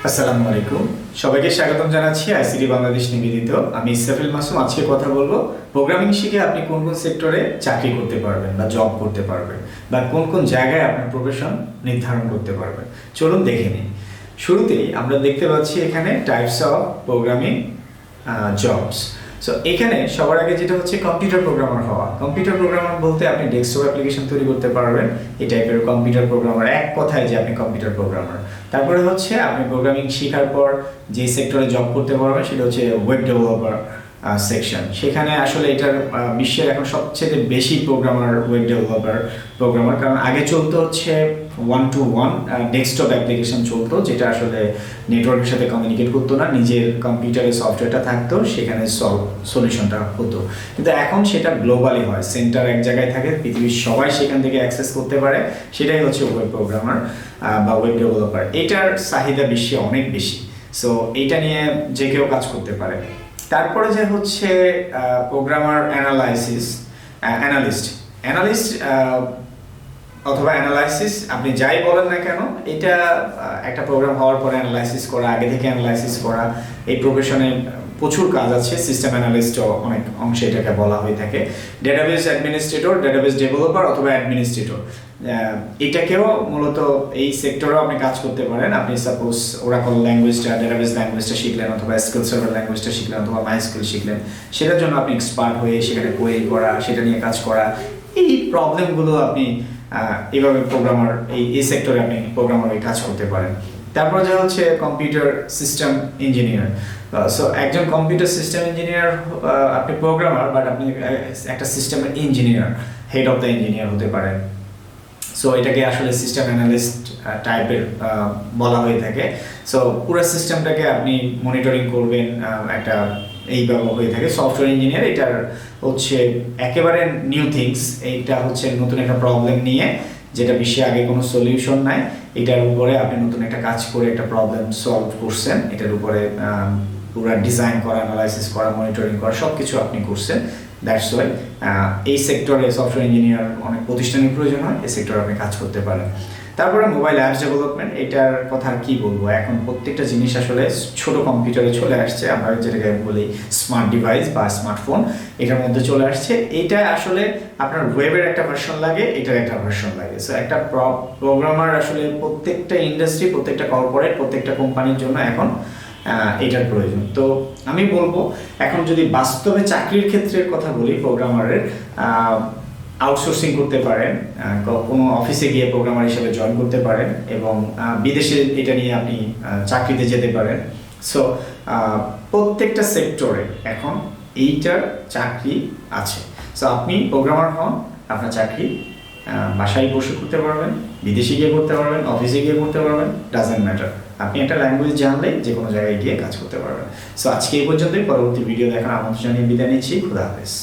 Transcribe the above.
আসসালামু আলাইকুম, সবাইকে স্বাগতম জানাচ্ছি আইসিটি বাংলাদেশ নিবেদিত। আমি ইসরাফিল মাসুম। আজকে কথা বলবো প্রোগ্রামিং শিখে আপনি কোন কোন সেক্টরে চাকরি করতে পারবেন বা জব করতে পারবেন বা কোন কোন জায়গায় আপনার প্রফেশন নির্ধারণ করতে পারবেন। চলুন দেখে নিই। শুরুতেই আমরা দেখতে পাচ্ছি এখানে types of programming jobs. So এখানে সবার আগে যেটা হচ্ছে কম্পিউটার প্রোগ্রামার হওয়া। কম্পিউটার প্রোগ্রামার বলতে আপনি ডেস্কটপ অ্যাপ্লিকেশন তৈরি করতে পারবেন, এই টাইপের কম্পিউটার প্রোগ্রামার, এক কথায় যে আপনি কম্পিউটার প্রোগ্রামার। তারপরে হচ্ছে আপনি প্রোগ্রামিং শেখার পর যে সেক্টরে জব করতে পারবেন সেটা হচ্ছে ওয়েব ডেভেলপার সেকশন। সেখানে আসলে এটার বিশ্বের এখন সবচেয়ে বেশি প্রোগ্রামার ওয়েব প্রোগ্রামার, কারণ আগে চলতো হচ্ছে 1-to-1 ডেস্কটপ অ্যাপ্লিকেশন চলতো, যেটা আসলে নেটওয়ার্কের সাথে কমিউনিকেট করতো না, নিজের কম্পিউটারে সফটওয়্যারটা থাকতো, সেখানে সলিউশনটা হতো। কিন্তু এখন সেটা গ্লোবালি হয়, সেন্টার এক জায়গায় থাকে, পৃথিবীর সবাই সেখান থেকে অ্যাক্সেস করতে পারে। সেটাই হচ্ছে ওয়েব প্রোগ্রামার বা ওয়েব ডেভেলপার। এটার চাহিদা বিশ্বে অনেক বেশি। সো এইটা নিয়ে যে কেউ কাজ করতে পারে। তারপরে যে হচ্ছে প্রোগ্রামার অ্যানালিস্ট অথবা অ্যানালাইসিস, আপনি যাই বলেন না কেন, এটা একটা প্রোগ্রাম হওয়ার পরে অ্যানালাইসিস করা, আগে থেকে অ্যানালাইসিস করা, এই প্রফেশনে প্রচুর কাজ আছে। সিস্টেম অ্যানালিস্টও অনেক অংশে এটাকে বলা হয়ে থাকে। ডেটাবেস অ্যাডমিনিস্ট্রেটর, ডেটাবেস ডেভেলপার অথবা অ্যাডমিনিস্ট্রেটর, এটাকেও মূলত এই সেক্টরেও আপনি কাজ করতে পারেন। আপনি সাপোজ ওরাকল ল্যাঙ্গুয়েজটা, ডেটাবেস ল্যাঙ্গুয়েজটা শিখলেন, অথবা এসকিউএল সার্ভার ল্যাঙ্গুয়েজটা শিখলেন, অথবা মাইস্কিউএল শিখলেন, সেটার জন্য আপনি এক্সপার্ট হয়ে সেখানে কোয়েরি করা, সেটা নিয়ে কাজ করা, এই প্রবলেমগুলো আপনি এইভাবে প্রোগ্রামার এই সেক্টরে আপনি প্রোগ্রামার হয়ে কাজ করতে পারেন। তারপরে যা হচ্ছে কম্পিউটার সিস্টেম ইঞ্জিনিয়ার। সো একজন কম্পিউটার সিস্টেম ইঞ্জিনিয়ার, আপনি প্রোগ্রামার বাট আপনি একটা সিস্টেমের engineer, head of the engineer হতে পারেন। সো এটাকে আসলে সিস্টেম অ্যানালিস্ট টাইপের বলা হয়ে থাকে। সো পুরো সিস্টেমটাকে আপনি মনিটরিং করবেন, একটা এইভাবে হয়ে থাকে। সফটওয়্যার ইঞ্জিনিয়ার, এটার হচ্ছে একেবারে নিউ থিংস, এইটা হচ্ছে নতুন একটা প্রবলেম নিয়ে, যেটা বিশ্বে আগে কোনো সলিউশন নাই, এটার উপরে আপনি নতুন একটা কাজ করে একটা প্রবলেম সলভ করছেন, এটার উপরে পুরো ডিজাইন করা, অ্যানালাইসিস করা, মনিটরিং করা, সব কিছু আপনি করছেন। দ্যাটস ওয়াই এই সেক্টরে সফটওয়্যার ইঞ্জিনিয়ার অনেক প্রতিষ্ঠানের প্রয়োজন হয়, এই সেক্টরে আপনি কাজ করতে পারেন। তারপরে মোবাইল অ্যাপস ডেভেলপমেন্ট, এটার কথা আর কি বলবো, এখন প্রত্যেকটা জিনিস আসলে ছোট কম্পিউটারে চলে আসছে, আমরা যেটাকে বলি স্মার্ট ডিভাইস বা স্মার্টফোন, এটার মধ্যে চলে আসছে। এইটা আসলে আপনার ওয়েবের একটা ভার্সন লাগে, এটার একটা ভার্সন লাগে। সো একটা প্রোগ্রামার আসলে প্রত্যেকটা ইন্ডাস্ট্রি, প্রত্যেকটা কর্পোরেট, প্রত্যেকটা কোম্পানির জন্য এখন এটার প্রয়োজন। তো আমি বলবো, এখন যদি বাস্তবে চাকরির ক্ষেত্রে কথা বলি, প্রোগ্রামারের আউটসোর্সিং করতে পারেন, কোনো অফিসে গিয়ে প্রোগ্রামার হিসেবে জয়েন করতে পারেন, এবং বিদেশে এটা নিয়ে আপনি চাকরিতে যেতে পারেন। সো প্রত্যেকটা সেক্টরে এখন এইটার চাকরি আছে। সো আপনি প্রোগ্রামার হন, আপনার চাকরি বাসায় বসে করতে পারবেন, বিদেশে গিয়ে করতে পারবেন, অফিসে গিয়ে করতে পারবেন, ডাজেন্ট ম্যাটার। আপনি একটা ল্যাঙ্গুয়েজ জানলেই যে কোনো জায়গায় গিয়ে কাজ করতে পারবেন। সো আজকে এই পর্যন্তই। পরবর্তী ভিডিও দেখার আমন্ত্রণ জানিয়ে বিদায় নিচ্ছি। খুদা হাফেজ।